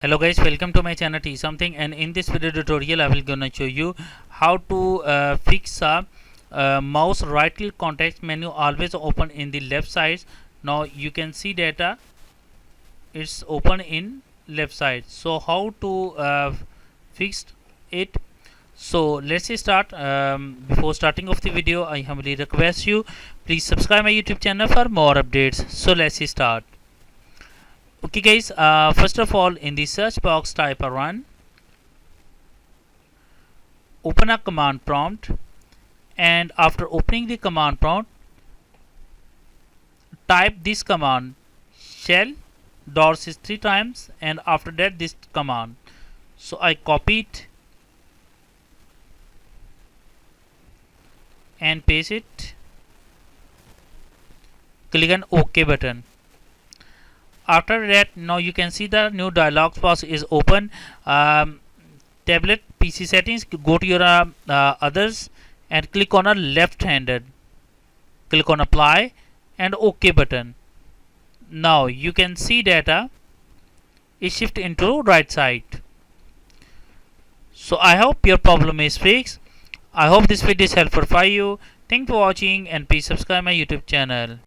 Hello guys, welcome to my channel T something, and in this video tutorial I will gonna show you how to fix a mouse right click context menu always open in the left side. Now you can see that it's open in left side. So how to fix it? So let's start. Before starting of the video, I humbly request you please subscribe my YouTube channel for more updates. So let's start. Okay guys, first of all in the search box type a run, open a command prompt, and after opening the command prompt type this command shell $6 3 times, and after that this command. So I copy it and paste it, click on OK button. After that, now you can see the new dialog box is open. Tablet PC settings, go to your others and click on a left handed, click on apply and OK button. Now you can see data is shift into right side. So I hope your problem is fixed. I hope this video is helpful for you. Thanks for watching and please subscribe my YouTube channel.